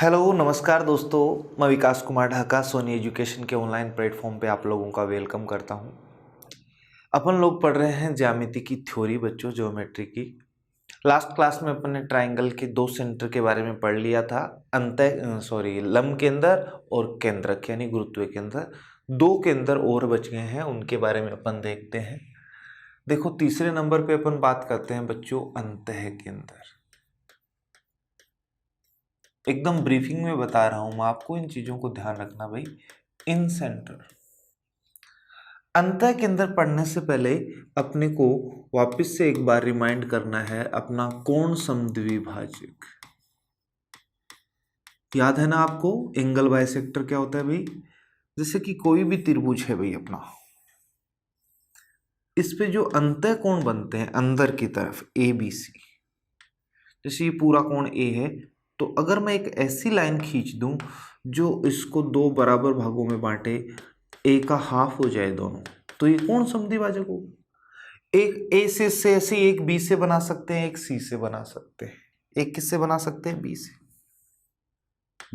Hello नमस्कार दोस्तों, मैं विकास कुमार ढाका सोनी एजुकेशन के ऑनलाइन प्लेटफॉर्म पे आप लोगों का वेलकम करता हूँ। अपन लोग पढ़ रहे हैं ज्यामिति की थ्योरी बच्चों, ज्योमेट्री की। लास्ट क्लास में अपन ने ट्राइंगल के दो सेंटर के बारे में पढ़ लिया था, लंब केंद्र और केंद्रक यानी गुरुत्व केंद्र। दो केंद्र और बच गए हैं, उनके बारे में अपन देखते हैं। देखो तीसरे नंबर पे अपन बात करते हैं बच्चों अंतः केंद्र। एकदम ब्रीफिंग में बता रहा हूं मैं आपको, इन चीजों को ध्यान रखना भाई। इन सेंटर अंतः केंद्र पढ़ने से पहले अपने को वापस से एक बार रिमाइंड करना है अपना कोण समद्विभाजक। याद है ना आपको एंगल बाइसेक्टर क्या होता है भाई? जैसे कि कोई भी त्रिभुज है भाई अपना, इस पे जो अंतः कोण बनते हैं अंदर की तरफ ए बी सी, जैसे ये पूरा कोण ए है, तो अगर मैं एक ऐसी लाइन खींच दूं जो इसको दो बराबर भागों में बांटे, ए का हाफ हो जाए दोनों, तो ये कौन समद्विभाजक होगा? एक ए से ऐसे एक बी से बना सकते हैं, एक सी से बना सकते हैं। एक किससे बना सकते हैं? बी से।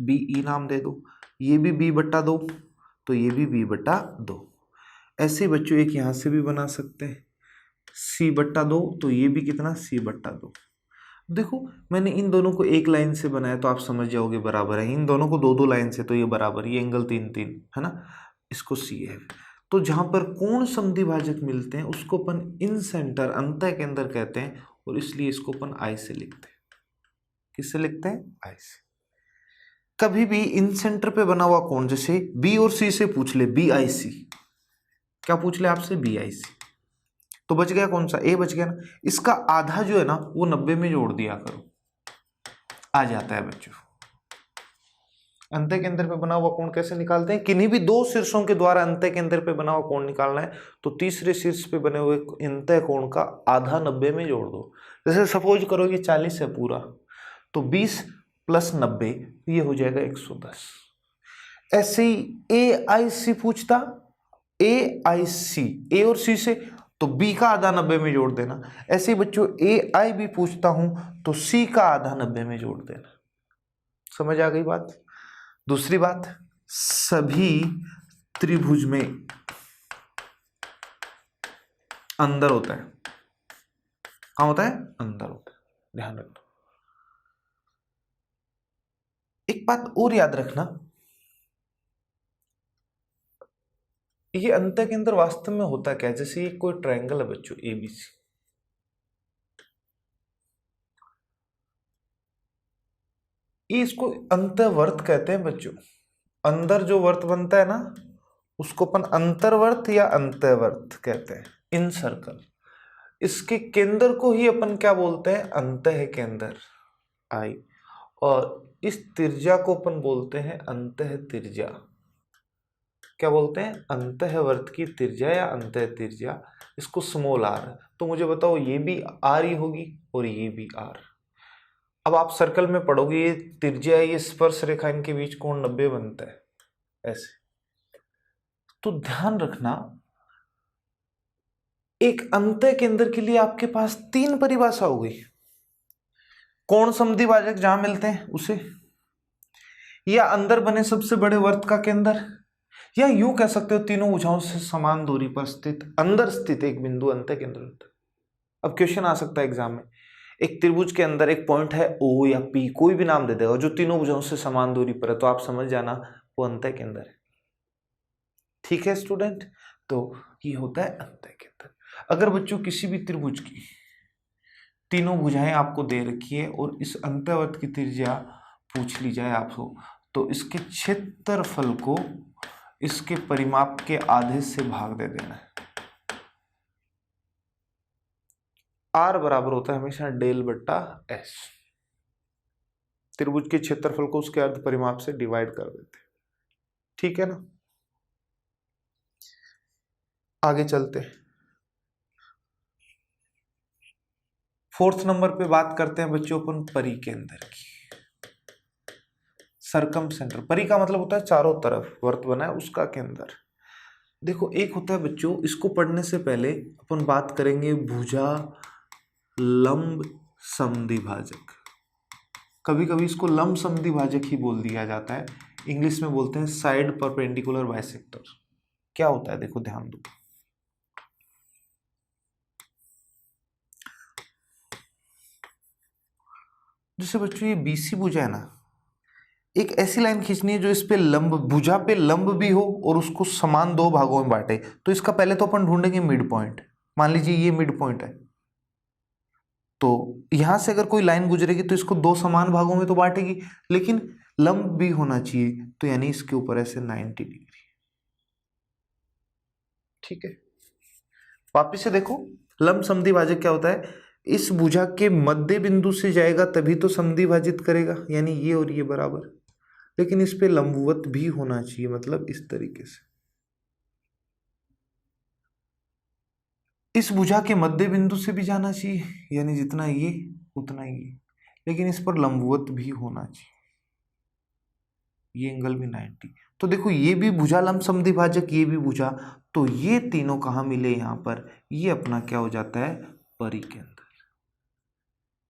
बी ई नाम दे दो, ये भी बी बट्टा दो, तो ये भी बी बट्टा दो। ऐसे बच्चों एक यहां से भी बना सकते हैं, सी बट्टा दो, तो ये भी कितना? सी बट्टा दो। देखो मैंने इन दोनों को एक लाइन से बनाया तो आप समझ जाओगे बराबर है, इन दोनों को दो दो लाइन से तो ये बराबर, ये एंगल 3 3 है ना, इसको सी है। तो जहां पर कोण समद्विभाजक मिलते हैं उसको अपन इन सेंटर अंतः केंद्र कहते हैं, और इसलिए इसको अपन आई से लिखते हैं। किससे लिखते हैं? आई से। कभी भी इन सेंटर पे बना हुआ कोण, जैसे बी और सी से पूछ ले, बी आई सी, क्या पूछ ले आपसे? बी आई सी, तो बच गया कौन सा? ए बच गया ना। इसका आधा जो है ना वो 90 में जोड़ दिया करो, आ जाता है बच्चों। अंतः केंद्र पे बना हुआ कोण कैसे निकालते हैं? किन्हीं भी दो शीर्षों के द्वारा अंतः केंद्र पे बना हुआ कोण निकालना है तो तीसरे शीर्ष पे बने हुए अंतः कोण का आधा 90 में जोड़ दो। जैसे सपोज करो कि 40 है पूरा, तो 20 + 90 ये हो जाएगा 110। ऐसे ही ए आई सी पूछता, ए आई सी, ए और सी से, तो बी का आधा 90 में जोड़ देना। ऐसे ही बच्चों ए आई भी पूछता हूं तो सी का आधा 90 में जोड़ देना। समझ आ गई बात? दूसरी बात, सभी त्रिभुज में अंदर होता है। कहां होता है? अंदर होता है, ध्यान रखना। एक बात और याद रखना, ये अंतः केंद्र वास्तव में होता क्या है? जैसे ये कोई ट्रायंगल है बच्चों एबीसी, ये इसको अंतःवर्त कहते हैं बच्चों। अंदर जो वर्त बनता है ना उसको अपन अंतर्वर्त या अंतःवर्त कहते हैं, इन सर्कल। इसके केंद्र को ही अपन क्या बोलते हैं? अंतः केंद्र आई, और इस त्रिज्या को अपन बोलते हैं अंतः त्रिज्या। क्या बोलते हैं? अंतःवर्त की त्रिज्या या अंतः त्रिज्या, इसको स्मॉल आर। तो मुझे बताओ ये भी आर ही होगी और ये भी आर। अब आप सर्कल में पढ़ोगे ये त्रिज्या, ये स्पर्श रेखा, इनके बीच कोण 90 बनता है ऐसे। तो ध्यान रखना, एक अंतः केंद्र के लिए आपके पास 3 परिभाषा हो गई। कोण समद्विभाजक जहां मिलते हैं उसे, या अंदर बने सबसे बड़े वर्त का केंद्र, या यूं कह सकते हो तीनों भुजाओं से समान दूरी पर स्थित अंदर स्थित एक बिंदु अंतः केंद्र होता है। अब क्वेश्चन आ सकता है एग्जाम में, एक त्रिभुज के अंदर एक पॉइंट है ओ या पी, कोई भी नाम दे देगा, जो तीनों भुजाओं से समान दूरी पर है, तो आप समझ जाना वो अंतः केंद्र है। ठीक है स्टूडेंट, तो ये होता है अंतः केंद्र। अगर बच्चों किसी भी त्रिभुज की तीनों भुजाएं आपको दे रखी है और इस अंतःवर्त की त्रिज्या पूछ ली जाए आपको, तो इसके क्षेत्रफल को इसके परिमाप के आधे से भाग दे देना है। आर बराबर होता है हमेशा डेल बट्टा एस। त्रिभुज के क्षेत्रफल को उसके अर्ध परिमाप से डिवाइड कर देते हैं। ठीक है ना, आगे चलते हैं। 4th नंबर पे बात करते हैं बच्चों अपन परिकेंद्र की। सरकम सेंटर, परि का मतलब होता है चारों तरफ वर्त बना है उसका केंद्र। देखो एक होता है बच्चों, इसको पढ़ने से पहले अपन बात करेंगे भुजा लंब समद्विभाजक। कभी कभी इसको लंब समद्विभाजक ही बोल दिया जाता है, इंग्लिश में बोलते हैं साइड परपेंडिकुलर बाइसेक्टर। क्या होता है देखो ध्यान दो, जैसे बच्चों ये बीसी भुजा है ना, एक ऐसी लाइन खींचनी है जो इस पे लंब, भुजा पे लंब भी हो और उसको समान दो भागों में बांटे। तो इसका पहले तो अपन ढूंढेंगे मिड पॉइंट, मान लीजिए ये मिड पॉइंट है, तो यहां से अगर कोई लाइन गुजरेगी तो इसको दो समान भागों में तो बांटेगी, लेकिन लंब भी होना चाहिए, तो यानी इसके ऊपर ऐसे 90 डिग्री। ठीक है, वापिस से देखो, लंब समद्विभाजक क्या होता है, इस भुजा के मध्य बिंदु से जाएगा तभी तो समद्विभाजित करेगा, यानी ये और ये बराबर, लेकिन इस पे लंबवत भी होना चाहिए, मतलब इस तरीके से। इस भुजा के मध्य बिंदु से भी जाना चाहिए, यानी जितना ये उतना ये, लेकिन इस पर लंबवत भी होना चाहिए, ये एंगल भी 90। तो देखो ये भी भुजा लंब समद्विभाजक, ये भी भुजा, तो ये तीनों कहाँ मिले यहाँ पर, ये अपना क्या हो जाता है, परिकेंद्र।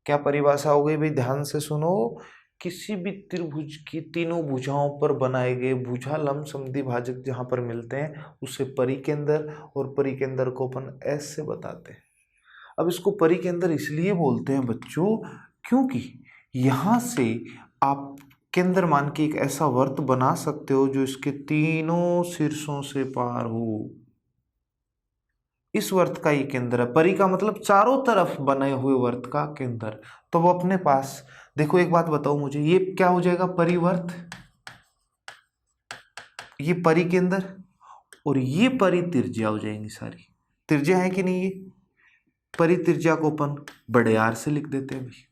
क्या परिभाषा हो गई भाई, ध्यान से सुनो, किसी भी त्रिभुज की तीनों भुजाओं पर बनाए गए भुजा लंब समद्विभाजक जहां पर मिलते हैं उसे परिकेंद्र, और परिकेंद्र को अपन एस से बताते हैं। अब इसको परिकेंद्र इसलिए बोलते हैं बच्चों क्योंकि यहां से आप केंद्र मान के एक ऐसा वर्त बना सकते हो जो इसके तीनों शीर्षों से पार हो, इस वर्त का ये केंद्र है। परि का मतलब चारों तरफ बने हुए वर्त का केंद्र। तो वो अपने पास देखो, एक बात बताओ मुझे, ये क्या हो जाएगा, परिवर्त, ये परिकेंद्र, और ये परित्रिज्या हो जाएंगी सारी। त्रिज्या है कि नहीं, ये परित्रिज्या को अपन बड़े आर से लिख देते हैं भाई,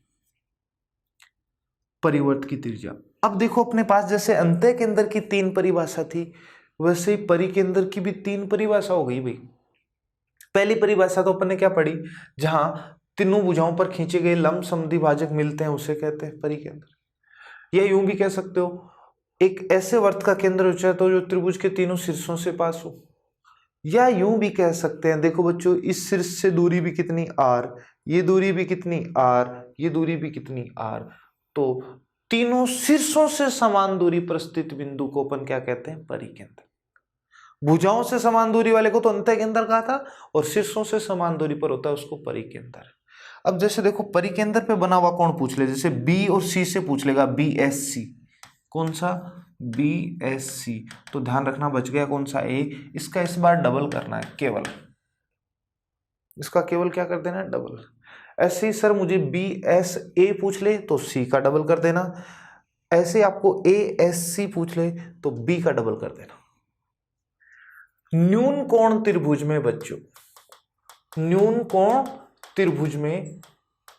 परिवर्त की त्रिज्या। अब देखो अपने पास जैसे अंतः केंद्र की तीन परिभाषा थी, वैसे ही परिकेंद्र की भी तीन परिभाषा हो गई भाई। पहली परिभाषा तो अपन ने क्या पढ़ी, जहां तीनों भुजाओं पर खींचे गए लंब समद्विभाजक मिलते हैं उसे कहते हैं परिकेंद्र। या यूं भी कह सकते हो, एक ऐसे वर्त का केंद्र हो तो जो त्रिभुज के तीनों शीर्षों से पास हो। या यूं भी कह सकते हैं, देखो बच्चों, इस शीर्ष से दूरी भी कितनी आर, ये दूरी भी कितनी आर, ये दूरी भी कितनी आर, तो तीनों शीर्षों से समान दूरी पर स्थित बिंदु को अपन क्या कहते हैं, परिकेंद्र। भुजाओं से समान दूरी वाले को तो अंतः केंद्र कहा था, और शीर्षों से समान दूरी पर होता है उसको परिकेंद्र। अब जैसे देखो परिकेंद्र पे बना हुआ कौन पूछ ले, जैसे बी और सी से पूछ लेगा, बी एस सी, कौन सा, बी एस सी, तो ध्यान रखना बच गया कौन सा, ए। इसका इस बार डबल करना है, केवल इसका केवल क्या कर देना है, डबल। ऐसे ही सर मुझे बी एस ए पूछ ले तो सी का डबल कर देना, ऐसे आपको ए एस सी पूछ ले तो बी का डबल कर देना। न्यून कोण त्रिभुज में बच्चों, न्यून कोण त्रिभुज में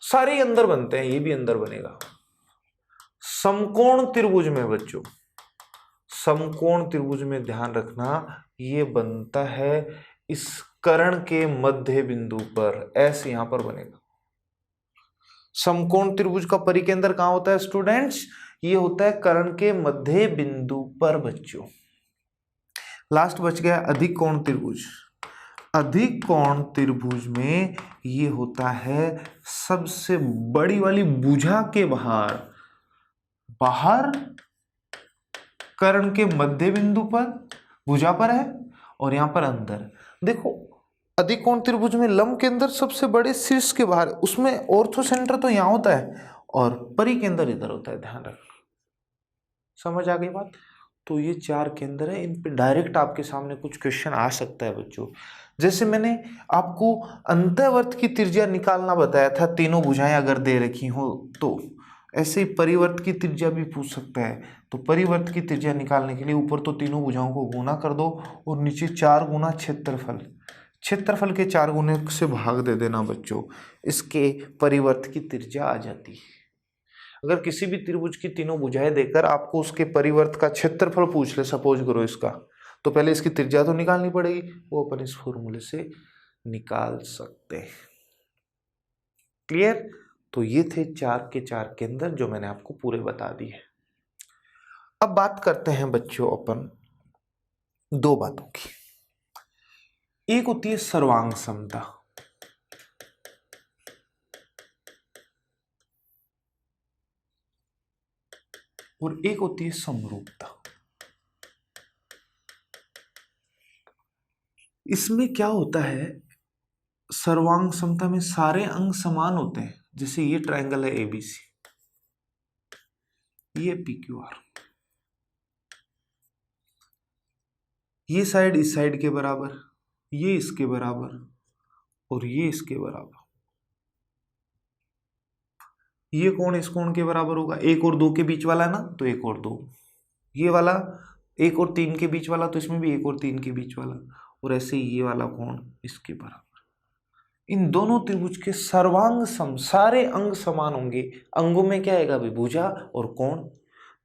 सारे अंदर बनते हैं, ये भी अंदर बनेगा। समकोण त्रिभुज में बच्चों, समकोण त्रिभुज में ध्यान रखना ये बनता है इस कर्ण के मध्य बिंदु पर, ऐसे यहां पर बनेगा। समकोण त्रिभुज का परिकेंद्र कहां होता है स्टूडेंट्स, ये होता है कर्ण के मध्य बिंदु पर बच्चों। लास्ट बच गया अधिक कोण त्रिभुज। अधिक कोण त्रिभुज में ये होता है सबसे बड़ी वाली भुजा के बाहर, बाहर कर्ण के मध्य बिंदु पर, भुजा पर है, और यहां पर अंदर। देखो अधिक कोण त्रिभुज में लंब केंद्र सबसे बड़े शीर्ष के बाहर, उसमें ऑर्थो सेंटर तो यहां होता है और परिकेंद्र इधर होता है, ध्यान रखना। समझ आ गई बात। तो ये चार केंद्र है, इन पे डायरेक्ट आपके सामने कुछ क्वेश्चन आ सकता है बच्चों। जैसे मैंने आपको अंतःवर्त की त्रिज्या निकालना बताया था, तीनों भुजाएं अगर दे रखी हो तो, ऐसे ही परिवर्त की त्रिज्या भी पूछ सकता है। तो परिवर्त की त्रिज्या निकालने के लिए ऊपर तो तीनों भुजाओं को गुना कर दो और नीचे 4 गुना क्षेत्रफल, क्षेत्रफल के 4 गुने से भाग दे देना बच्चों, इसके परिवर्त की त्रिज्या आ जाती है। अगर किसी भी त्रिभुज की तीनों भुजाएं देकर आपको उसके परिवर्त का क्षेत्रफल पूछ ले, सपोज करो इसका, तो पहले इसकी त्रिज्या तो निकालनी पड़ेगी, वो अपन इस फॉर्मूले से निकाल सकते हैं। क्लियर। तो ये थे 4 के 4 केंद्र जो मैंने आपको पूरे बता दिए। अब बात करते हैं बच्चों अपन दो बातों की। एक होती है सर्वांग समता, और एक होती है समरूपता। इसमें क्या होता है, सर्वांग समता में सारे अंग समान होते हैं। जैसे ये ट्रायंगल है एबीसी, ये पीक्यूआर, ये साइड इस साइड के बराबर, ये इसके बराबर और ये इसके बराबर। ये कोण इस कोण के बराबर होगा, 1 और 2 के बीच वाला है ना, तो 1 और 2। ये वाला 1 और 3 के बीच वाला, तो इसमें भी 1 और 3 के बीच वाला, और ऐसे ये वाला कोण इसके बराबर। इन दोनों त्रिभुज के सर्वांग सम, सारे अंग समान होंगे। अंगों में क्या आएगा भाई, भुजा और कोण,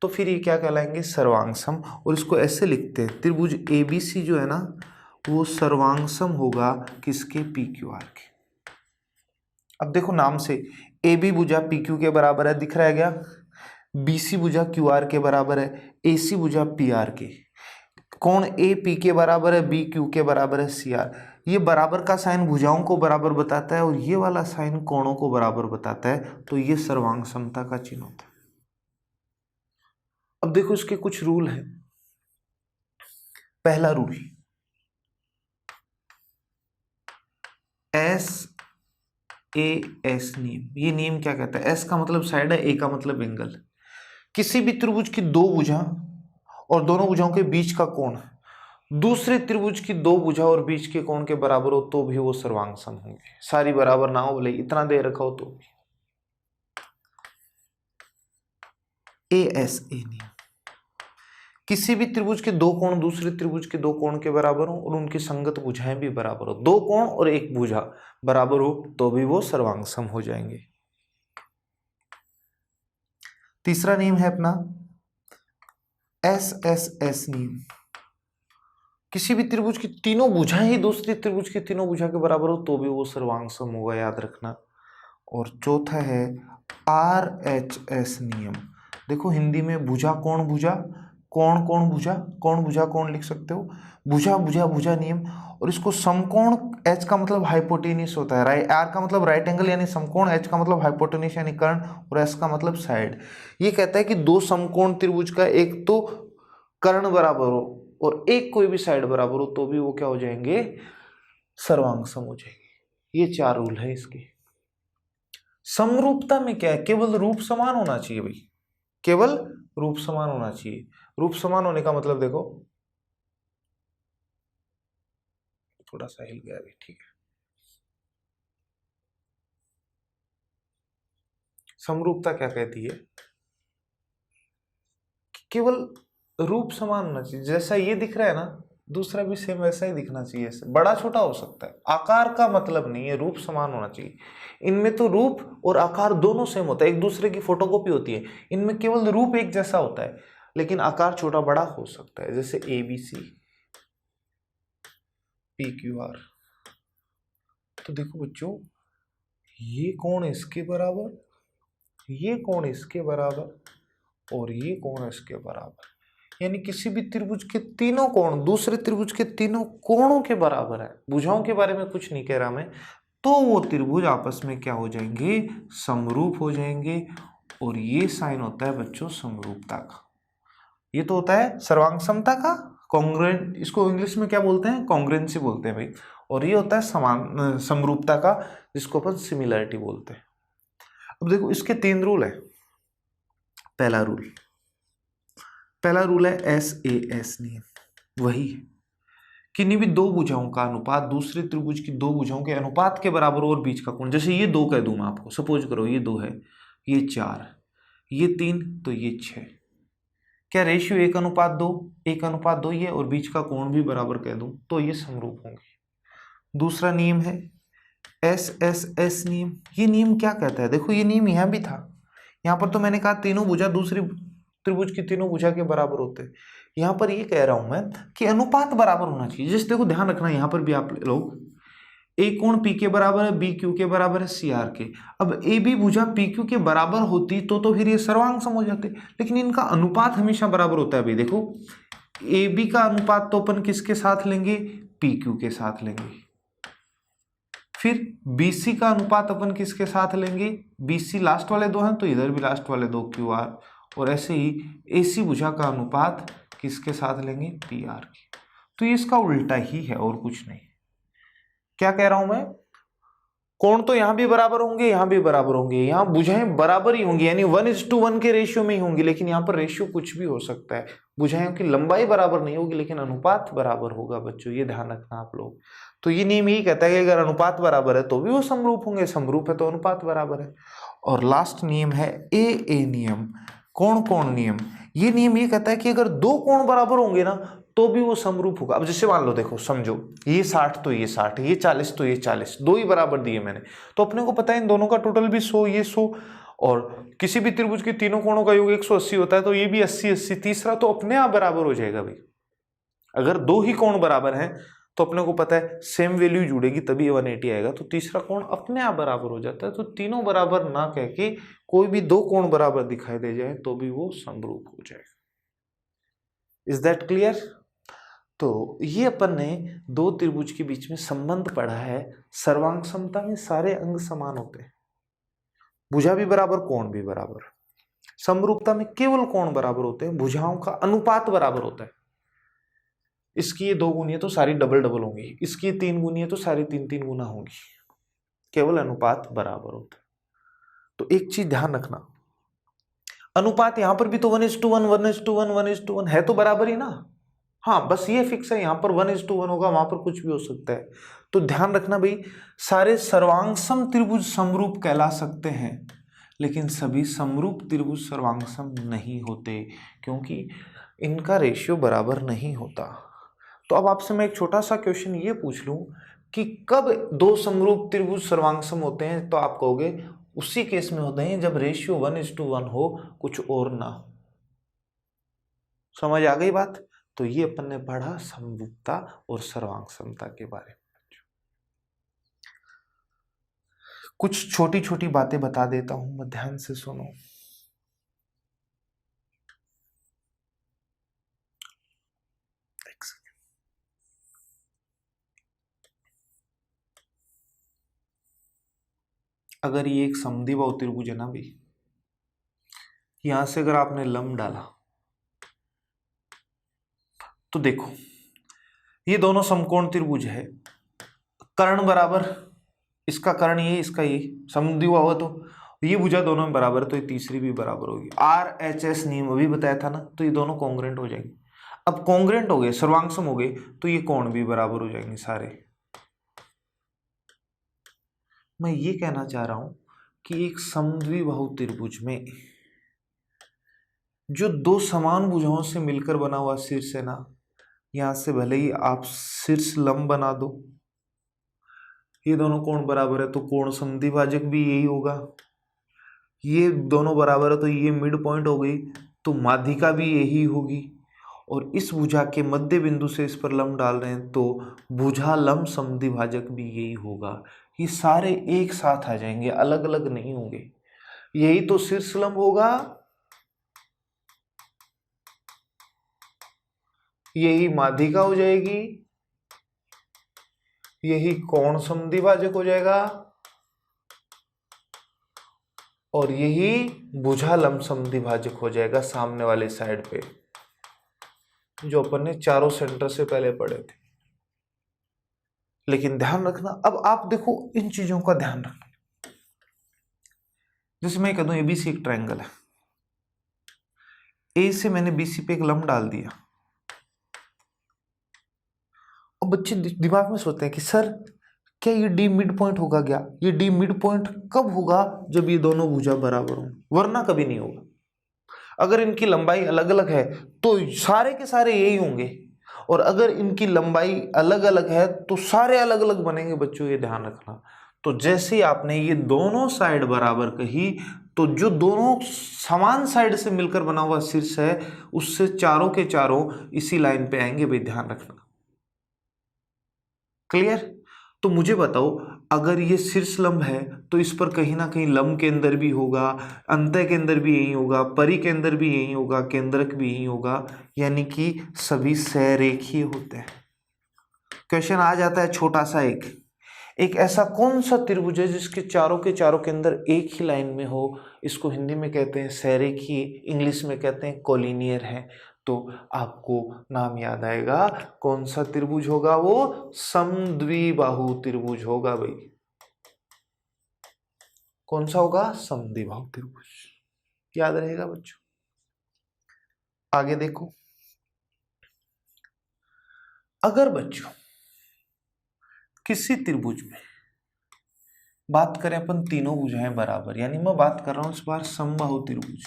तो फिर ये क्या कहलाएंगे, सर्वांग सम। और इसको ऐसे लिखते हैं, त्रिभुज एबीसी जो है ना, वो सर्वांग सम होगा किसके, पी क्यू आर के। अब देखो नाम से, ए बी भुजा पी क्यू के बराबर है, दिख रहा है क्या, बी सी भुजा क्यू आर के बराबर है, ए सी भुजा पी आर के, कोण ए पी के बराबर है, बी क्यू के बराबर है, सी आर। ये बराबर का साइन भुजाओं को बराबर बताता है और ये वाला साइन कोणों को बराबर बताता है, तो ये सर्वांग समता का चिन्ह होता है। अब देखो इसके कुछ रूल हैं। पहला रूल, एस ए एस नियम। ये नियम क्या कहता है, एस का मतलब साइड है, ए का मतलब एंगल। किसी भी त्रिभुज की दो भुजा और दोनों भुजाओं के बीच का कोण दूसरे त्रिभुज की दो भुजा और बीच के कोण के बराबर हो तो भी वो सर्वांग सम होंगे। सारी बराबर ना हो, भले इतना दे रखा हो तो भी। ए एस ए नियम, किसी भी त्रिभुज के दो कोण दूसरे त्रिभुज के दो कोण के बराबर हो और उनकी संगत भुजाएं भी बराबर हो, दो कोण और एक भुजा बराबर हो तो भी वो सर्वांग सम हो जाएंगे। तीसरा नियम है अपना एस एस एस नियम, किसी भी त्रिभुज की तीनों भुजाएं ही दूसरी त्रिभुज की तीनों भुजा के बराबर हो तो भी वो सर्वांग सम होगा, याद रखना। और चौथा है आर एच एस नियम। देखो हिंदी में भुजा कोण भुजा, कोण कोण भुजा, कोण भुजा कोण लिख सकते हो, भुजा भुजा भुजा नियम। और इसको समकोण, एच का मतलब हाइपोटेन्यूस होता है, राइट, आर का मतलब राइट एंगल यानी समकोण, एच का मतलब हाइपोटेन्यूस यानी कर्ण, और एस का मतलब साइड। ये कहता है कि दो समकोण त्रिभुज का एक तो कर्ण बराबर हो और एक कोई भी साइड बराबर हो तो भी वो क्या हो जाएंगे, सर्वांग सम हो जाएंगे। ये 4 रूल है इसके। समरूपता में क्या है, केवल रूप समान होना चाहिए भाई, केवल रूप समान होना चाहिए। रूप समान होने का मतलब देखो, थोड़ा सा हिल गया अभी, ठीक है। समरूपता क्या कहती है, केवल रूप समान होना चाहिए। जैसा ये दिख रहा है ना, दूसरा भी सेम वैसा ही दिखना चाहिए, बड़ा छोटा हो सकता है, आकार का मतलब नहीं है, रूप समान होना चाहिए। इनमें तो रूप और आकार दोनों सेम होता है, एक दूसरे की फोटोकॉपी होती है। इनमें केवल रूप एक जैसा होता है लेकिन आकार छोटा बड़ा हो सकता है, जैसे A B C P Q R. तो देखो बच्चों, ये कोण इसके बराबर, ये कोण इसके बराबर और ये कोण इसके बराबर, यानी किसी भी त्रिभुज के तीनों कोण दूसरे त्रिभुज के तीनों कोणों के बराबर है। भुजाओं के बारे में कुछ नहीं कह रहा मैं, तो वो त्रिभुज आपस में क्या हो जाएंगे, समरूप हो जाएंगे। और ये साइन होता है बच्चों समरूपता का। ये तो होता है सर्वांग समता का, कॉन्ग्रुएंट, इसको इंग्लिश में क्या बोलते हैं, कॉन्ग्रुएंसी बोलते हैं भाई। और ये होता है समान समरूपता का, जिसको अपन सिमिलरिटी बोलते हैं। अब देखो इसके 3 रूल है। पहला रूल है एस ए एस नियम, वही है, किन्हीं भी दो भुजाओं का अनुपात दूसरे त्रिभुज की दो भुजाओं के अनुपात के बराबर और बीच का कोण, जैसे ये 2 कह दूं मैं आपको, सपोज करो ये 2 है, ये 4, ये 3, तो ये 6। क्या रेशियो 1:2, 1:2 ये, और बीच का कोण भी बराबर कह दूं तो ये समरूप होंगे। दूसरा नियम है एस एस एस नियम। ये नियम क्या कहता है, देखो ये नियम यहाँ भी था, यहाँ पर तो मैंने कहा तीनों भुजा दूसरी त्रिभुज की तीनों भुजा के बराबर होते हैं। यहाँ पर ये कह रहा हूं मैं कि अनुपात बराबर होना चाहिए। जैसे देखो ध्यान रखना, यहाँ पर भी आप लोग, ए कोण पी के बराबर है, बी क्यू के बराबर है, सी आर के। अब ए बी भुजा पी क्यू के बराबर होती तो फिर ये सर्वांग सम हो जाते, लेकिन इनका अनुपात हमेशा बराबर होता है भाई। देखो ए बी का अनुपात तो अपन किसके साथ लेंगे, पी क्यू के साथ लेंगे। फिर बी सी का अनुपात अपन किसके साथ लेंगे, बी सी लास्ट वाले 2 हैं तो इधर भी लास्ट वाले 2 क्यू आर, और ऐसे ही AC भुजा का अनुपात किसके साथ लेंगे, PR की। तो ये इसका उल्टा ही है और कुछ नहीं। क्या कह रहा हूं मैं, कोण तो यहां भी बराबर होंगे, यहां भी बराबर होंगे, यहां भुजाएं बराबर ही होंगी, यानी 1:1 के रेशियो में ही होंगी, लेकिन यहां पर रेशियो कुछ भी हो सकता है। भुजाओं की लंबाई बराबर नहीं होगी लेकिन अनुपात बराबर होगा बच्चों, ये ध्यान रखना आप लोग। तो ये नियम यही कहता है कि अगर अनुपात बराबर है तो भी वो समरूप होंगे, समरूप है तो अनुपात बराबर है। और लास्ट नियम है ए नियम, कोण कोण नियम। ये नियम ये कहता है कि अगर दो कोण बराबर होंगे ना तो भी वो समरूप होगा। अब जैसे मान लो, देखो समझो, ये 60 तो ये 60, ये 40 तो ये 40, दो ही बराबर दिए मैंने, तो अपने को पता है इन दोनों का टोटल भी 100, ये 100, और किसी भी त्रिभुज के तीनों कोणों का योग 180 होता है, तो ये भी 80 80, तीसरा तो अपने आप बराबर हो जाएगा भाई। अगर दो ही कोण बराबर हैं तो अपने को पता है सेम वैल्यू जुड़ेगी तभी 180 आएगा, तो तीसरा कोण अपने आप बराबर हो जाता है। तो तीनों बराबर ना कह के कोई भी दो कोण बराबर दिखाई दे जाए तो भी वो समरूप हो जाएगा। Is that clear? तो ये अपन ने दो त्रिभुज के बीच में संबंध पढ़ा है। सर्वांग समता में सारे अंग समान होते हैं, भुजा भी बराबर, कोण भी बराबर। समरूपता में केवल कोण बराबर होते हैं, भुजाओं का अनुपात बराबर होता है। इसकी ये 2 गुनी है तो सारी डबल डबल होंगी, इसकी ये 3 गुनी है तो सारी 3 गुना होंगी, केवल अनुपात बराबर होता है। तो एक चीज ध्यान रखना, अनुपात यहां पर भी तो 1:1 1:1 1:1 है तो बराबर ही ना। हाँ, बस ये फिक्स है, यहां पर 1:1 होगा, वहां पर कुछ भी हो सकता है। तो ध्यान रखना भाई, सारे सर्वांगसम त्रिभुज समरूप कहला सकते हैं, लेकिन सभी समरूप त्रिभुज सर्वांगसम नहीं होते, क्योंकि इनका रेशियो बराबर नहीं होता। तो अब आपसे मैं एक छोटा सा क्वेश्चन ये पूछ लूं कि कब दो समरूप त्रिभुज सर्वांगसम होते हैं, तो आप कहोगे उसी केस में होते हैं जब रेशियो 1:1 हो, कुछ और ना हो। समझ आ गई बात? तो ये अपन ने पढ़ा समरूपता और सर्वांगसमता के बारे में। कुछ छोटी छोटी बातें बता देता हूं मैं, ध्यान से सुनो। अगर ये एक समद्विबाहु त्रिभुज है ना भाई, यहां से अगर आपने लंब डाला तो देखो ये दोनों समकोण त्रिभुज है, कर्ण बराबर, इसका कर्ण ये, इसका ये, समद्विबाहु हुआ तो ये भुजा दोनों में बराबर है, तो ये तीसरी भी बराबर होगी। RHS नियम अभी बताया था ना, तो ये दोनों कॉन्ग्रुएंट हो जाएंगे। अब कॉन्ग्रुएंट हो गए, सर्वांगसम हो गए, तो ये कोण भी बराबर हो जाएंगे सारे। मैं ये कहना चाह रहा हूं कि एक समद्विबाहु त्रिभुज में जो दो समान भुजाओं से मिलकर बना हुआ शीर्ष है ना, यहां से भले ही आप शीर्ष लंब बना दो, ये दोनों कोण बराबर है तो कोण समद्विभाजक भी यही होगा, ये दोनों बराबर है तो ये मिड पॉइंट हो गई, तो माध्यिका भी यही होगी, और इस भुजा के मध्य बिंदु से इस पर लंब डाल रहे हैं तो भुजा लंब समद्विभाजक भी यही होगा। ये सारे एक साथ आ जाएंगे, अलग अलग नहीं होंगे। यही तो शीर्ष लंब होगा, यही माध्यिका हो जाएगी, यही कोण समद्विभाजक हो जाएगा, और यही भुजा लंब समद्विभाजक हो जाएगा सामने वाले साइड पे, जो अपन ने चारों सेंटर से पहले पढ़े थे। लेकिन ध्यान रखना, अब आप देखो इन चीजों का ध्यान रखना। जैसे मैं कह दूं ABC एक ट्रायंगल है, A से मैंने BC पे एक लंब डाल दिया, और बच्चे दिमाग में सोचते हैं कि सर क्या ये D मिड पॉइंट होगा क्या? ये D मिड पॉइंट कब होगा? जब ये दोनों भुजा बराबर हों, वरना कभी नहीं होगा। अगर इनकी लंबाई अलग अलग है तो सारे के सारे यही होंगे, और अगर इनकी लंबाई अलग अलग है तो सारे अलग अलग बनेंगे बच्चों, ये ध्यान रखना। तो जैसे ही आपने ये दोनों साइड बराबर कही, तो जो दोनों समान साइड से मिलकर बना हुआ शीर्ष है, उससे चारों के चारों इसी लाइन पे आएंगे भाई, ध्यान रखना। क्लियर? तो मुझे बताओ, अगर ये शीर्ष लंब है तो इस पर कहीं ना कहीं लंब के अंदर भी होगा, अंतः के अंदर भी यही होगा, परि के अंदर भी यही होगा, केंद्रक भी यही होगा, यानी कि सभी सहरेखीय होते हैं। क्वेश्चन आ जाता है छोटा सा, एक ऐसा कौन सा त्रिभुज है जिसके चारों के चारों के अंदर एक ही लाइन में हो? इसको हिंदी में कहते हैं सरेखी, इंग्लिश में कहते हैं कोलिनियर है। तो आपको नाम याद आएगा, कौन सा त्रिभुज होगा वो? समद्विबाहु त्रिभुज होगा भाई। कौन सा होगा? समद्विबाहु त्रिभुज। याद रहेगा बच्चों। आगे देखो, अगर बच्चों किसी त्रिभुज में बात करें अपन तीनों भुजाएं बराबर, यानी मैं बात कर रहा हूं इस बार समबाहु त्रिभुज।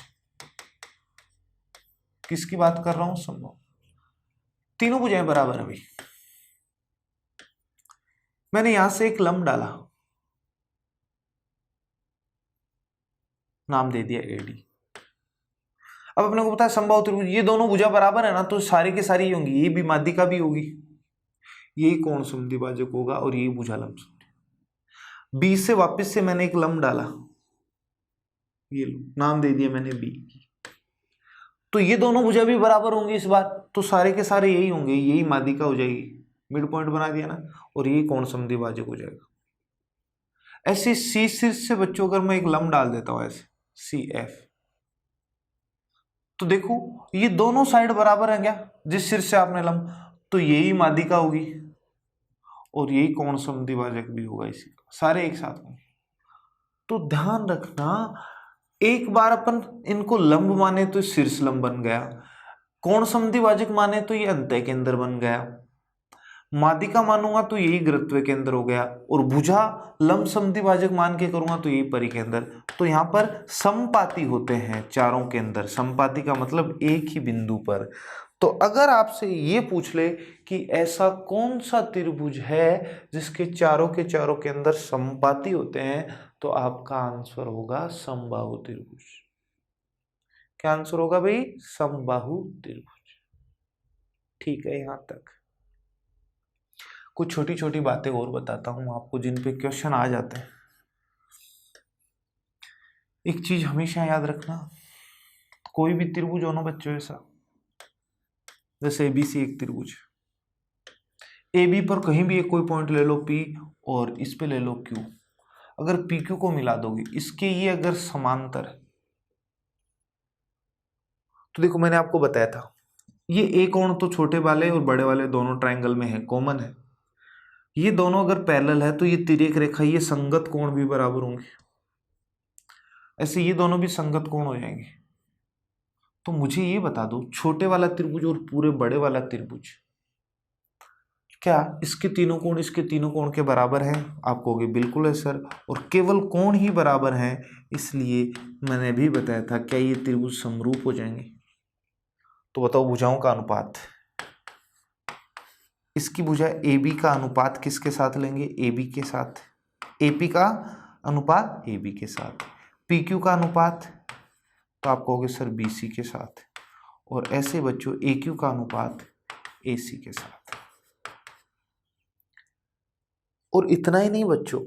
किसकी बात कर रहा हूं? समबाहु। तीनों भुजाएं बराबर है भाई। मैंने यहां से एक लंब डाला, नाम दे दिया एडी। अब अपने को पता है समबाहु त्रिभुज, ये दोनों भुजा बराबर है ना, तो सारी की सारी होंगी, ये भी माध्यिका भी होगी, यही कोण समद्विभाजक होगा और यही भुजा लंब समद्विभाजक। बी से वापस से मैंने एक लंब डाला, ये लो नाम दे दिया मैंने बी। तो ये दोनों भुजा भी बराबर होंगी इस बार, तो सारे के सारे यही होंगे, यही माध्यिका हो जाएगी, मिड पॉइंट बना दिया ना, और यही कोण समद्विभाजक हो जाएगा। ऐसे सी शीर्ष से बच्चों अगर मैं एक लंब डाल देता हूं ऐसे सी एफ, तो देखो ये दोनों साइड बराबर है क्या? जिस शीर्ष से आपने लंब, तो यही माध्यिका होगी और यही कोण समद्विभाजक भी होगा, इसी का सारे एक साथ में। तो ध्यान रखना, एक बार अपन इनको लंब माने तो शीर्ष लंब बन गया, कोण समद्विभाजक माने तो ये अंतः केंद्र बन गया, माध्यिका मानूंगा तो यही गुरुत्व केंद्र हो गया, और भुजा लंब समद्विभाजक मान के करूंगा तो यही परिकेंद्र। तो यहाँ पर समपाती होते हैं चारों के अंदर, समपाती का मतलब एक ही बिंदु पर। तो अगर आपसे ये पूछ ले कि ऐसा कौन सा त्रिभुज है जिसके चारों के अंदर समपाती होते हैं, तो आपका आंसर होगा समबाहु त्रिभुज। क्या आंसर होगा भाई? समबाहु त्रिभुज। ठीक है, यहां तक। कुछ छोटी छोटी बातें और बताता हूं आपको जिन पे क्वेश्चन आ जाते हैं। एक चीज हमेशा याद रखना, कोई भी त्रिभुज हो ना बच्चों ऐसा, जैसे एबीसी एक त्रिभुज, ए बी पर कहीं भी एक कोई पॉइंट ले लो P और इस पे ले लो Q, अगर PQ को मिला दोगे, इसके ये अगर समांतर है, तो देखो मैंने आपको बताया था ये एक कोण तो छोटे वाले और बड़े वाले दोनों ट्रायंगल में है, कॉमन है। ये दोनों अगर पैरेलल है तो ये तिर्यक रेखा, ये संगत कोण भी बराबर होंगे, ऐसे ये दोनों भी संगत कोण हो जाएंगे। तो मुझे ये बता दो, छोटे वाला त्रिभुज और पूरे बड़े वाला त्रिभुज, क्या इसके तीनों कोण इसके तीनों कोण के बराबर हैं? आप कहोगे बिल्कुल है सर, और केवल कोण ही बराबर हैं, इसलिए मैंने भी बताया था क्या ये त्रिभुज समरूप हो जाएंगे? तो बताओ भुजाओं का अनुपात, इसकी भुजा ए बी का अनुपात किसके साथ लेंगे? ए बी के साथ। ए पी का अनुपात ए बी के साथ। पी क्यू का अनुपात, तो आप कहोगे सर बी सी के साथ। और ऐसे बच्चों ए क्यू का अनुपात ए सी के साथ। और इतना ही नहीं बच्चों,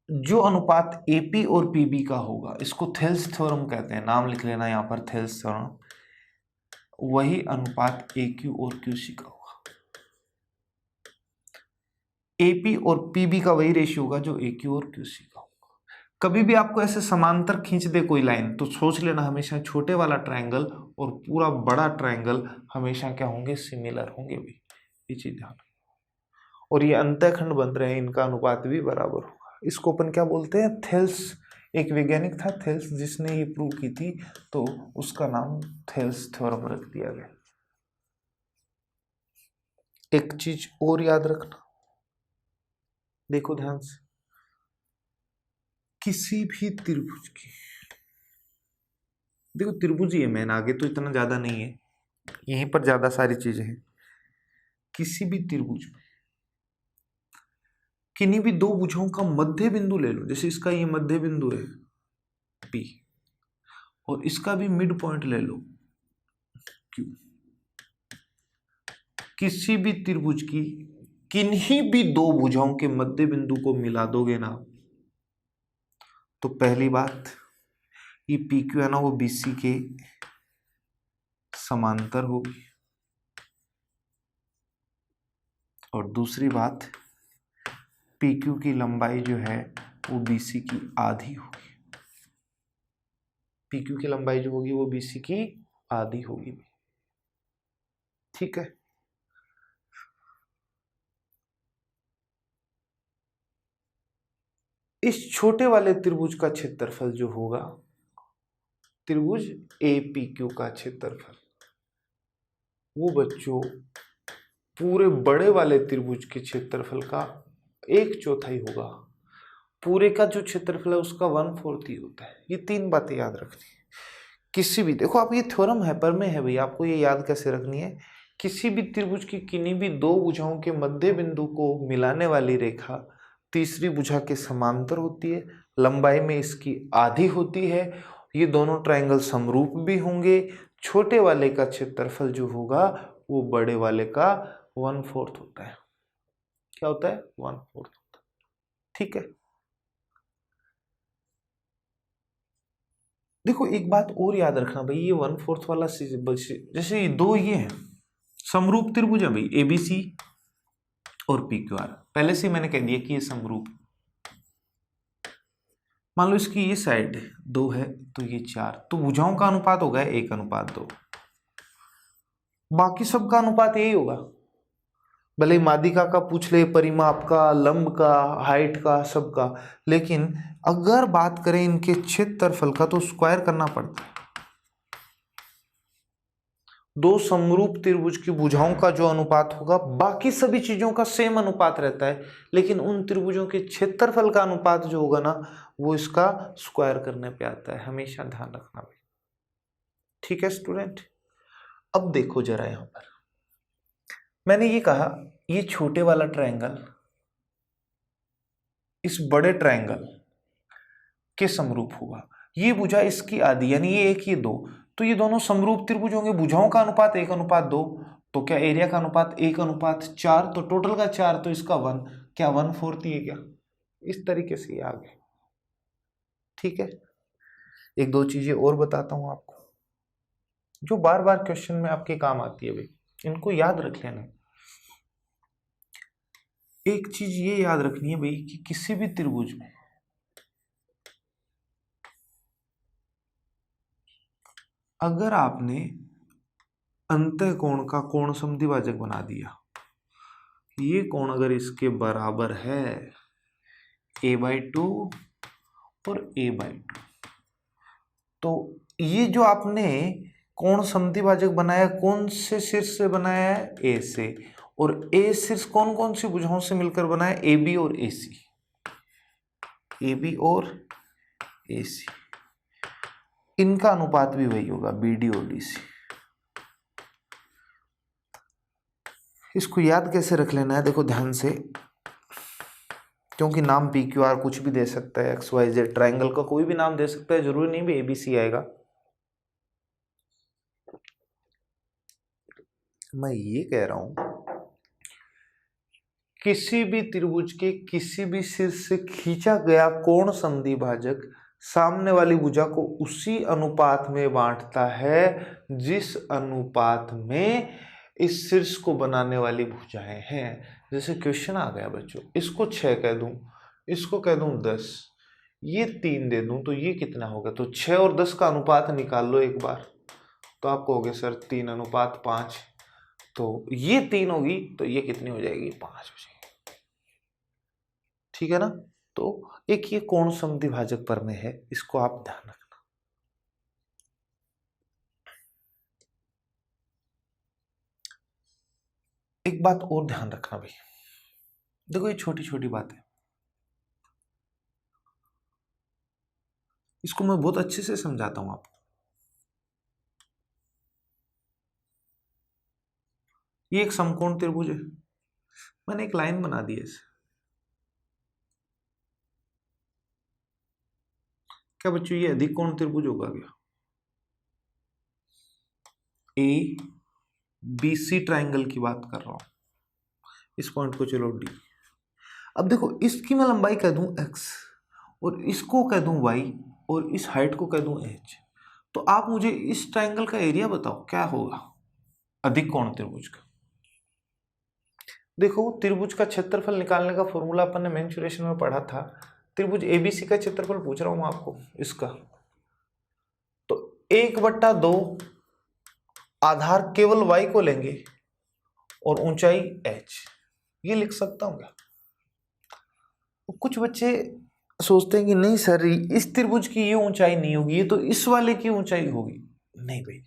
जो अनुपात एपी और पीबी का होगा, इसको थेल्स थ्योरम कहते हैं, नाम लिख लेना यहाँ पर थेल्स थ्योरम, वही अनुपात ए क्यू और क्यू सी का होगा। एपी और पीबी का वही रेशियो होगा जो ए क्यू और क्यू सी का होगा। कभी भी आपको ऐसे समांतर खींच दे कोई लाइन, तो सोच लेना हमेशा छोटे वाला ट्रायंगल और पूरा बड़ा ट्रायंगल हमेशा क्या होंगे? सिमिलर होंगे भी, ये चीज ध्यान। और ये अंतःखंड बन रहे हैं, इनका अनुपात भी बराबर होगा। इसको अपन क्या बोलते हैं? थेल्स। एक वैज्ञानिक था थेल्स जिसने ये प्रूव की थी, तो उसका नाम थेल्स थ्योरम रख दिया गया। एक चीज और याद रखना, देखो ध्यान से, किसी भी त्रिभुज की, देखो त्रिभुज ही है मेन, आगे तो इतना ज्यादा नहीं है, यहीं पर ज्यादा सारी चीजें हैं। किसी भी त्रिभुज में किन्हीं भी दो भुजाओं का मध्य बिंदु ले लो, जैसे इसका ये मध्य बिंदु है P, और इसका भी मिड पॉइंट ले लो Q। किसी भी त्रिभुज की किन्हीं भी दो भुजाओं के मध्य बिंदु को मिला दोगे ना, तो पहली बात ये PQ है ना, वो BC के समांतर होगी, और दूसरी बात पी क्यू की लंबाई जो है वो बी सी की आधी होगी। पी क्यू की लंबाई जो होगी वो बी सी की आधी होगी। ठीक है, इस छोटे वाले त्रिभुज का क्षेत्रफल जो होगा, त्रिभुज ए पी क्यू का क्षेत्रफल, वो बच्चों पूरे बड़े वाले त्रिभुज के क्षेत्रफल का 1/4 होगा। पूरे का जो क्षेत्रफल है उसका 1/4 ही होता है। ये 3 बातें याद रखनी है। किसी भी, देखो आप ये थ्योरम है पर में है भाई, आपको ये याद कैसे रखनी है। किसी भी त्रिभुज की किन्हीं भी दो भुजाओं के मध्य बिंदु को मिलाने वाली रेखा तीसरी भुजा के समांतर होती है, लंबाई में इसकी आधी होती है, ये दोनों ट्रायंगल समरूप भी होंगे। छोटे वाले का क्षेत्रफल जो होगा वो बड़े वाले का 1/4 होता है। क्या होता है? 1/4 होता है। ठीक है, देखो एक बात और याद रखना भाई, ये 1/4 वाला जैसे ये दो ये है समरूप त्रिभुज है भाई, एबीसी और पी क्यू आर। पहले से मैंने कह दिया कि ये समरूप। मान लो इसकी ये साइड 2 है तो ये 4, तो भुजाओं का अनुपात होगा 1:2। बाकी सब का अनुपात यही होगा, भले ही माध्यिका का पूछ ले, परिमाप का, लंब का, हाइट का, सबका। लेकिन अगर बात करें इनके क्षेत्रफल का तो स्क्वायर करना पड़ता है। दो समरूप त्रिभुज की भुजाओं का जो अनुपात होगा बाकी सभी चीजों का सेम अनुपात रहता है, लेकिन उन त्रिभुजों के क्षेत्रफल का अनुपात जो होगा ना वो इसका स्क्वायर करने पे आता है। हमेशा ध्यान रखना भाई। ठीक है स्टूडेंट, अब देखो जरा यहां पर मैंने ये कहा, ये छोटे वाला ट्रायंगल इस बड़े ट्रायंगल के समरूप होगा। ये भुजा इसकी आधी, यानी ये 1 ये 2, तो ये दोनों समरूप त्रिभुज होंगे। भुजाओं का अनुपात 1:2, तो क्या एरिया का अनुपात 1:4, तो टोटल का 4, तो इसका 1, क्या 1/4 ही है क्या? इस तरीके से ये आ गए। ठीक है, एक दो चीजें और बताता हूं आपको जो बार बार क्वेश्चन में आपके काम आती है भाई, इनको याद रख लेना। एक चीज ये याद रखनी है भाई कि किसी भी त्रिभुज में अगर आपने अंतःकोण का कोण समद्विभाजक बना दिया, ये कोण अगर इसके बराबर है a/2 और a/2, तो ये जो आपने कोण समद्विभाजक बनाया कौन से शीर्ष से बनाया है? ए से। और ए शीर्ष कौन कौन सी भुजाओं से मिलकर बना है? ए बी और ए सी। ए बी और ए सी, इनका अनुपात भी वही होगा बी डी और डी सी। इसको याद कैसे रख लेना है, देखो ध्यान से, क्योंकि नाम पी क्यू आर कुछ भी दे सकता है, एक्स वाई जेड ट्राइंगल का कोई भी नाम दे सकता है, जरूरी नहीं भी एबीसी आएगा। मैं ये कह रहा हूं किसी भी त्रिभुज के किसी भी शीर्ष से खींचा गया कोण समद्विभाजक सामने वाली भुजा को उसी अनुपात में बांटता है जिस अनुपात में इस शीर्ष को बनाने वाली भुजाएं हैं। जैसे क्वेश्चन आ गया बच्चों, इसको 6 कह दूं, इसको कह दूं 10, ये 3 दे दूं, तो ये कितना होगा? तो 6 और 10 का अनुपात निकाल लो एक बार, तो आप कहोगे सर 3:5, तो ये 3 होगी तो ये कितनी हो जाएगी? 5 हो जाएगी। ठीक है ना? तो एक ये कोण समद्विभाजक पर में है, इसको आप ध्यान रखना। एक बात और ध्यान रखना भाई, देखो ये छोटी छोटी बात है, इसको मैं बहुत अच्छे से समझाता हूं आपको। ये एक समकोण त्रिभुज है, मैंने एक लाइन बना दी है इसे। क्या बच्चों ये अधिक कोण त्रिभुज होगा क्या? ए बी सी ट्राइंगल की बात कर रहा हूं, इस पॉइंट को चलो डी। अब देखो इसकी मैं लंबाई कह दूं x और इसको कह दूं y और इस हाइट को कह दूं h, तो आप मुझे इस ट्राइंगल का एरिया बताओ क्या होगा अधिक कोण त्रिभुज का? देखो त्रिभुज का क्षेत्रफल निकालने का फॉर्मूला अपन ने मेंसुरेशन में पढ़ा था। त्रिभुज एबीसी का क्षेत्रफल पूछ रहा हूं मैं आपको इसका, तो 1/2 आधार केवल y को लेंगे और ऊंचाई h, ये लिख सकता हूं क्या? कुछ बच्चे सोचते हैं कि नहीं सर इस त्रिभुज की ये ऊंचाई नहीं होगी, ये तो इस वाले की ऊंचाई होगी। नहीं भाई,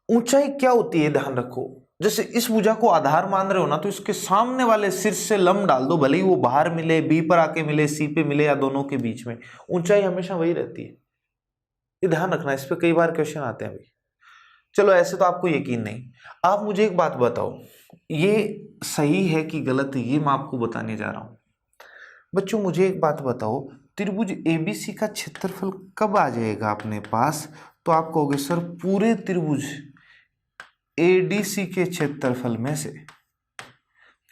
ऊंचाई क्या होती है ध्यान रखो। जैसे इस भुजा को आधार मान रहे हो ना, तो इसके सामने वाले शीर्ष से लंब डाल दो, भले ही वो बाहर मिले, बी पर आके मिले, सी पे मिले, या दोनों के बीच में, ऊंचाई हमेशा वही रहती है। ये ध्यान रखना, इस पे कई बार क्वेश्चन आते हैं भाई। चलो ऐसे तो आपको यकीन नहीं, आप मुझे एक बात बताओ, ये सही है कि गलत है, ये मैं आपको बताने जा रहा हूं। बच्चों मुझे एक बात बताओ, त्रिभुज एबीसी का क्षेत्रफल कब आ जाएगा अपने पास? तो आप कहोगे सर पूरे त्रिभुज एडीसी के क्षेत्रफल में से,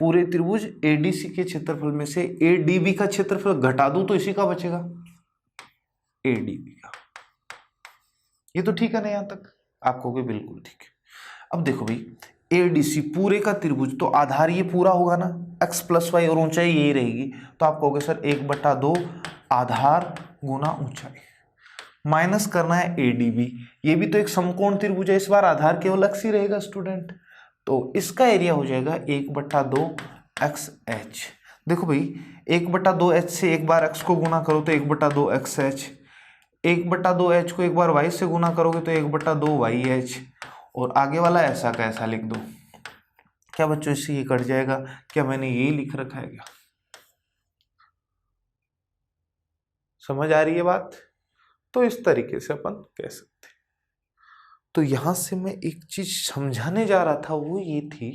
पूरे त्रिभुज एडीसी के क्षेत्रफल में से एडीबी का क्षेत्रफल घटा दूं तो इसी का बचेगा, एडीबी का। ये तो ठीक है ना, यहां तक आप कहोगे बिल्कुल ठीक है। अब देखो भाई, एडीसी पूरे का त्रिभुज, तो आधार ये पूरा होगा ना, x + y, और ऊंचाई यही रहेगी, तो आप कहोगे सर 1/2 आधार गुना ऊंचाई, माइनस करना है एडीबी। ये भी तो एक समकोण त्रिभुज है, इस बार आधार केवल x ही रहेगा स्टूडेंट, तो इसका एरिया हो जाएगा 1/2 XH। देखो भाई 1/2 H से एक बार x को गुना करो तो 1/2 XH, 1/2 H को एक बार y से गुना करोगे तो 1/2 YH, और आगे वाला ऐसा का ऐसा लिख दो। क्या बच्चों इससे ये कट जाएगा? क्या मैंने यही लिख रखा है क्या? समझ आ रही है बात? तो इस तरीके से अपन कह सकते हैं। तो यहां से मैं एक चीज समझाने जा रहा था, वो ये थी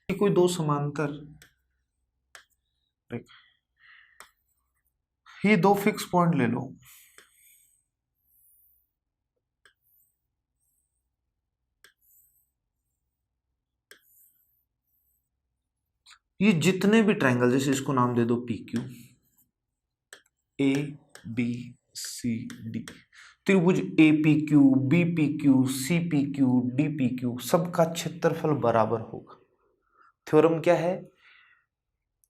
कि कोई दो समांतर, ये दो फिक्स पॉइंट ले लो, ये जितने भी ट्रायंगल, जैसे इसको नाम दे दो PQ, ABCD, त्रिभुज APQ, BPQ, CPQ, DPQ, सबका क्षेत्रफल बराबर होगा। थ्योरम क्या है?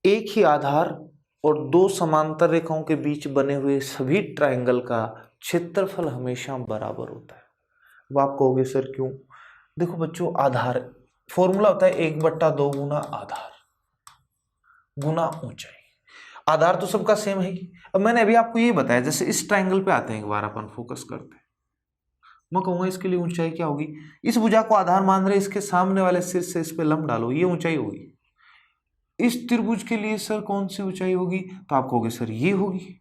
एक ही आधार और दो समांतर रेखाओं के बीच बने हुए सभी ट्रायंगल का क्षेत्रफल हमेशा बराबर होता है। अब आप कहोगे सर क्यों? देखो बच्चों, आधार फॉर्मूला होता है 1/2 गुना आधार गुना ऊंचाई। आधार तो सबका सेम है ही। अब मैंने अभी आपको ये बताया, जैसे इस ट्रायंगल पे आते हैं, एक बार अपन फोकस करते हैं। मैं कहूंगा इसके लिए ऊंचाई क्या होगी? इस भुजा को आधार मान रहे, इसके सामने वाले शीर्ष से इस पे लंब डालो, ये ऊंचाई होगी। इस त्रिभुज के लिए सर कौन सी ऊंचाई होगी? तो आप कहोगे सर ये होगी।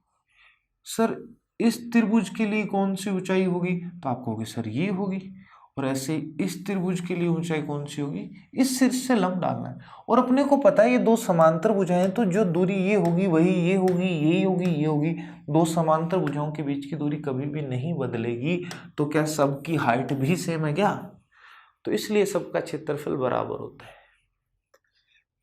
सर इस त्रिभुज के लिए कौन सी ऊंचाई होगी? तो आप कहोगे सर ये होगी। और ऐसे इस त्रिभुज के लिए ऊंचाई कौन सी होगी? इस शीर्ष से लंब डालना है। और अपने को पता है ये दो समांतर भुजाएं, तो जो दूरी ये होगी वही ये होगी, यही होगी, ये होगी। दो समांतर भुजाओं के बीच की दूरी कभी भी नहीं बदलेगी। तो क्या सबकी हाइट भी सेम है क्या? तो इसलिए सबका क्षेत्रफल बराबर होता है।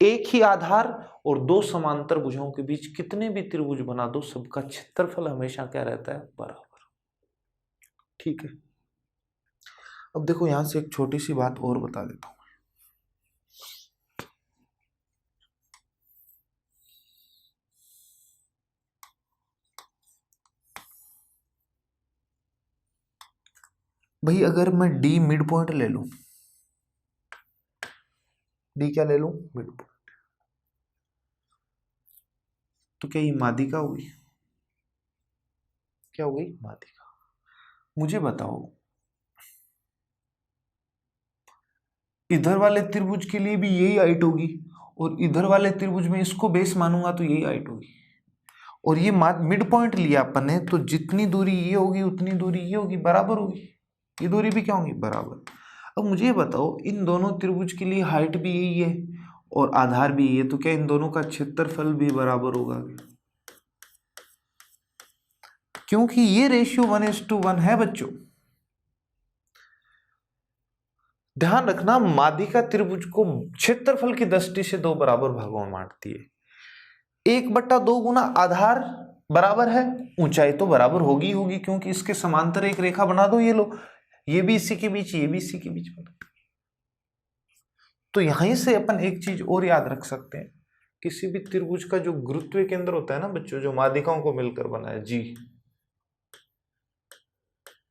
एक ही आधार और दो समांतर भुजाओं के बीच कितने भी त्रिभुज बना दो, सबका क्षेत्रफल हमेशा क्या रहता है? बराबर। ठीक है। अब देखो यहां से एक छोटी सी बात और बता देता हूं। भाई अगर मैं D मिड पॉइंट ले लूं, D क्या ले लूं? मिड पॉइंट, तो क्या ये माध्यिका होगी? क्या हो गई? माध्यिका। मुझे बताओ, इधर वाले त्रिभुज के लिए भी यही हाइट होगी, और इधर वाले त्रिभुज में इसको बेस मानूंगा तो यही हाइट होगी। और ये मिड पॉइंट लिया अपन ने, तो जितनी दूरी ये होगी उतनी दूरी ये होगी, बराबर होगी। ये दूरी भी क्या होंगी? बराबर। अब मुझे ये बताओ, इन दोनों त्रिभुज के लिए हाइट भी यही है और आधार भी यही है, तो क्या इन दोनों का क्षेत्रफल भी बराबर होगा? क्योंकि ये रेशियो 1:1 है बच्चों। ध्यान रखना, माध्यिका त्रिभुज को क्षेत्रफल की दृष्टि से दो बराबर भागों में बांटती है। 1/2 गुना आधार बराबर है, ऊंचाई तो बराबर होगी होगी, क्योंकि इसके समांतर एक रेखा बना दो, ये लो, ये भी इसी के बीच, ये भी इसी के बीच बना। तो यहीं से अपन एक चीज और याद रख सकते हैं, किसी भी त्रिभुज का जो गुरुत्वीय केंद्र होता है ना बच्चों, जो माध्यिकाओं को मिलकर बना है जी,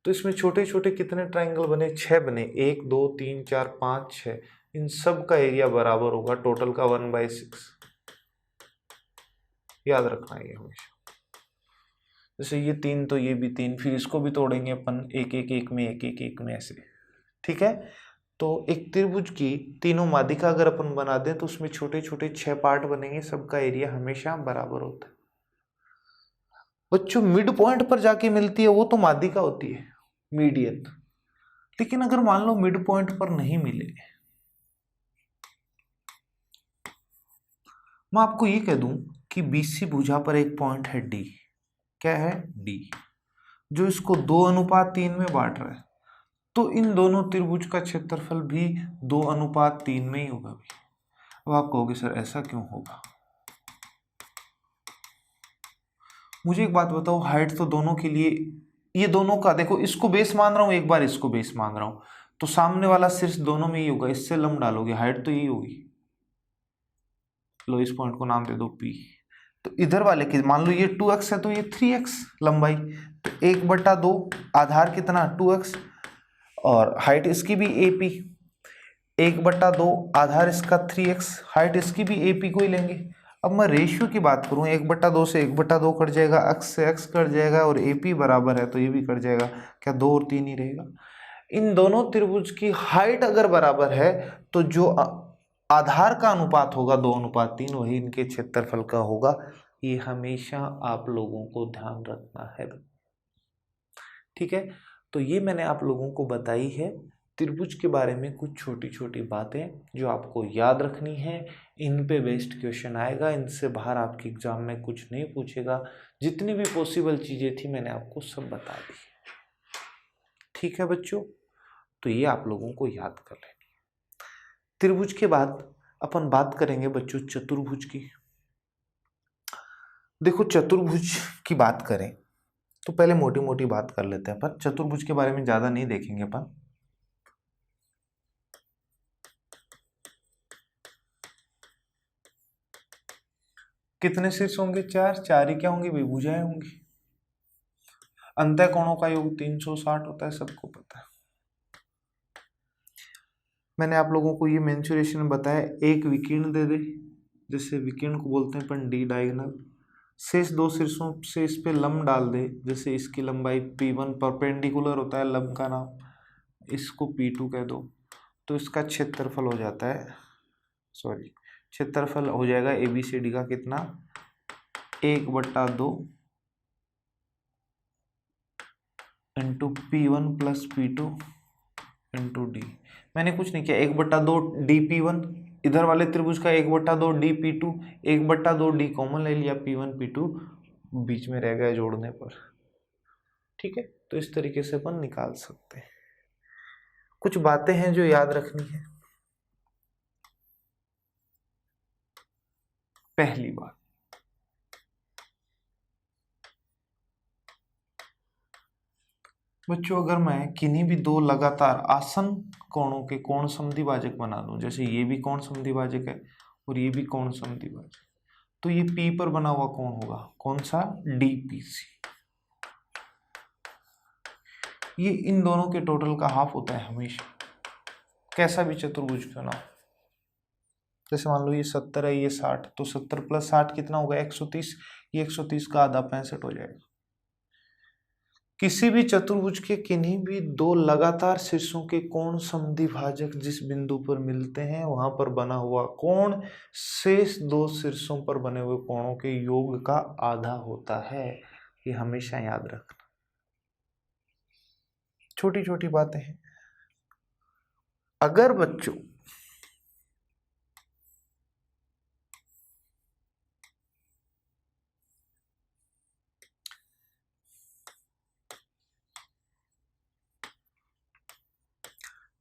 तो इसमें छोटे छोटे कितने ट्राइंगल बने, 6 बने, 1 2 3 4 5 6, इन सब का एरिया बराबर होगा टोटल का 1/6। याद रखना है ये हमेशा। जैसे ये 3 तो ये भी 3, फिर इसको भी तोड़ेंगे अपन, एक एक एक में, एक एक एक में, ऐसे। ठीक है, तो एक त्रिभुज की तीनों माध्यिका अगर अपन बना दें तो उसमें छोटे छोटे 6 पार्ट बनेंगे, सबका एरिया हमेशा बराबर होता है। बच्चों मिड पॉइंट पर जाके मिलती है वो तो माध्यिका होती है, मीडियन। लेकिन अगर मान लो मिड पॉइंट पर नहीं मिले, मैं आपको ये कह दूं कि BC भुजा पर एक पॉइंट है D, क्या है D, जो इसको 2:3 में बांट रहा है, तो इन दोनों त्रिभुज का क्षेत्रफल भी 2:3 में ही होगा भी। अब आप कहोगे सर ऐसा क्यों होगा? मुझे एक बात बताओ, हाइट तो दोनों के लिए, ये दोनों का देखो, इसको बेस मान रहा हूं, एक बार इसको बेस मान रहा हूं, तो सामने वाला शीर्ष दोनों में ही होगा, इससे लंब डालोगे, हाइट तो यही होगी। लो इस पॉइंट को नाम दे दो P। तो इधर वाले की मान लो ये 2x है तो ये 3x लंबाई, तो 1/2, आधार कितना 2x, और हाइट इसकी भी AP, 1/2, आधार इसका 3x, हाइट इसकी भी AP को ही लेंगे। अब मैं रेशियो की बात करूं, 1/2 से 1/2 कट जाएगा, x से x कट जाएगा, और AP बराबर है तो ये भी कट जाएगा, क्या 2 और 3 ही रहेगा। इन दोनों त्रिभुज की हाइट अगर बराबर है तो जो आधार का अनुपात होगा 2:3, वही इनके क्षेत्रफल का होगा। ये हमेशा आप लोगों को ध्यान रखना है। ठीक है, तो ये मैंने आप लोगों को बताई है त्रिभुज के बारे में कुछ छोटी छोटी बातें जो आपको याद रखनी है। इन पे बेस्ड क्वेश्चन आएगा, इनसे बाहर आपके एग्जाम में कुछ नहीं पूछेगा। जितनी भी पॉसिबल चीजें थी मैंने आपको सब बता दी। ठीक है बच्चों, तो ये आप लोगों को याद कर लेनी है। त्रिभुज के बाद अपन बात करेंगे बच्चों चतुर्भुज की। देखो चतुर्भुज की बात करें तो पहले मोटी मोटी बात कर लेते हैं अपन, चतुर्भुज के बारे में ज्यादा नहीं देखेंगे अपन। कितने शीर्ष होंगे, 4, 4 ही क्या होंगी भाई, भुजाएं होंगी। अंतः कोणों का योग 360 होता है, सबको पता है। मैंने आप लोगों को ये मेंसुरेशन बताया, एक विकीर्ण दे दे, जैसे विकीर्ण को बोलते हैं अपन D डायगोनल, शेष 2 शीर्षों से इस पे लंब डाल दे, जैसे इसकी लंबाई P1 परपेंडिकुलर होता है लंब का नाम, इसको P2 कह दो, तो इसका क्षेत्रफल हो जाता है, सॉरी क्षेत्रफल हो जाएगा ABCD का कितना, 1/2 into P1 plus P2 into D। मैंने कुछ नहीं किया, 1/2 DP1, इधर वाले त्रिभुज का 1/2 DP2, 1/2 D कॉमन ले लिया, P1 P2 बीच में रह गया जोड़ने पर। ठीक है, तो इस तरीके से अपन निकाल सकते हैं। कुछ बातें हैं जो याद रखनी है। पहली बात, बच्चों अगर मैं किन्हीं भी दो लगातार आसन कोणों के कोण समद्विभाजक बना दूं, जैसे ये भी कोण समद्विभाजक है और ये भी कोण समद्विभाजक, तो ये P पर बना हुआ कोण होगा कौन सा, DPC। ये इन दोनों के टोटल का हाफ होता है हमेशा, कैसा भी चतुर्भुज क्यों ना। जैसे मान लो ये 70 है, ये 60, तो 70 + 60 कितना होगा 130, ये 130 का आधा 65 हो जाएगा। किसी भी चतुर्भुज के किन्हीं भी दो लगातार शीर्षों के कोण समद्विभाजक जिस बिंदु पर मिलते हैं वहां पर बना हुआ कोण शेष 2 शीर्षों पर बने हुए कोणों के योग का आधा होता है। ये हमेशा याद रखना, छोटी छोटी बातें हैं। अगर बच्चों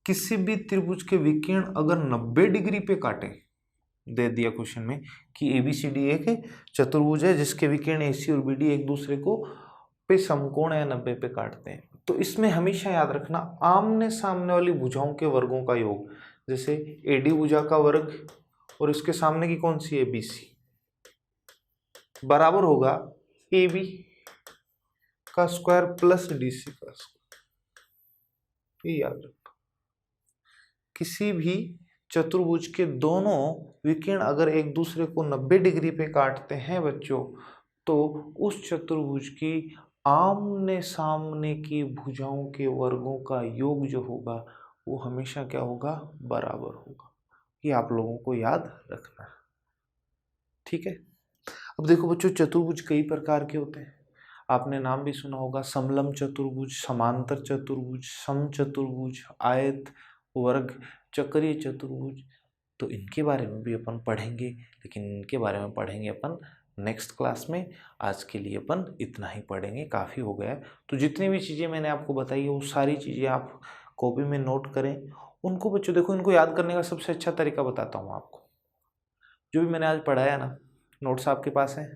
किसी भी त्रिभुज के विकर्ण अगर 90 डिग्री पे काटे, दे दिया क्वेश्चन में कि ABCD एक चतुर्भुज है जिसके विकर्ण AC और BD एक दूसरे को पे समकोण या 90 पे काटते हैं, तो इसमें हमेशा याद रखना आमने सामने वाली भुजाओं के वर्गों का योग, जैसे AD भुजा का वर्ग और इसके सामने की कौन सी है, BC, बराबर होगा AB का स्क्वायर प्लस DC का स्क्वायर। ये याद रखो, किसी भी चतुर्भुज के दोनों विकर्ण अगर एक दूसरे को 90 डिग्री पे काटते हैं बच्चों, तो उस चतुर्भुज की आमने सामने की भुजाओं के वर्गों का योग जो होगा वो हमेशा क्या होगा, बराबर होगा। ये आप लोगों को याद रखना है, ठीक है। अब देखो बच्चों, चतुर्भुज कई प्रकार के होते हैं, आपने नाम भी सुना होगा, समलंब चतुर्भुज, समांतर चतुर्भुज, समचतुर्भुज, आयत, वर्ग, चक्रीय चतुर्भुज। तो इनके बारे में भी अपन पढ़ेंगे, लेकिन इनके बारे में पढ़ेंगे अपन नेक्स्ट क्लास में। आज के लिए अपन इतना ही पढ़ेंगे, काफ़ी हो गया है। तो जितनी भी चीज़ें मैंने आपको बताई है वो सारी चीज़ें आप कॉपी में नोट करें। उनको बच्चों देखो, इनको याद करने का सबसे अच्छा तरीका बताता हूँ आपको। जो भी मैंने आज पढ़ाया ना, नोट्स आपके पास हैं,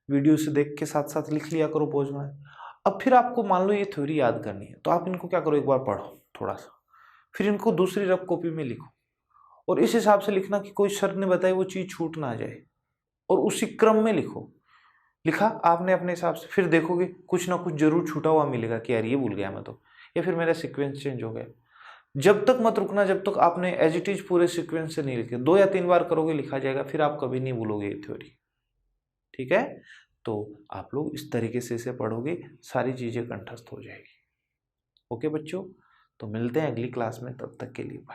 वीडियो से देख के साथ साथ लिख लिया करो पोज में। अब फिर आपको मान लो ये थ्योरी याद करनी है, तो आप इनको क्या करो, एक बार पढ़ो थोड़ा सा, फिर इनको दूसरी रफ कॉपी में लिखो, और इस हिसाब से लिखना कि कोई सर ने बताई वो चीज़ छूट ना जाए, और उसी क्रम में लिखो। लिखा आपने अपने हिसाब से, फिर देखोगे कुछ ना कुछ जरूर छूटा हुआ मिलेगा कि यार ये भूल गया मैं तो, या फिर मेरा सीक्वेंस चेंज हो गया। जब तक मत रुकना जब तक आपने एज इट इज पूरे सीक्वेंस से नहीं लिखे। 2 या 3 बार करोगे लिखा जाएगा, फिर आप कभी नहीं भूलोगे ये थ्योरी, ठीक है। तो आप लोग इस तरीके से इसे पढ़ोगे, सारी चीजें कंठस्थ हो जाएगी। ओके बच्चों, तो मिलते हैं अगली क्लास में, तब तक के लिए बाय।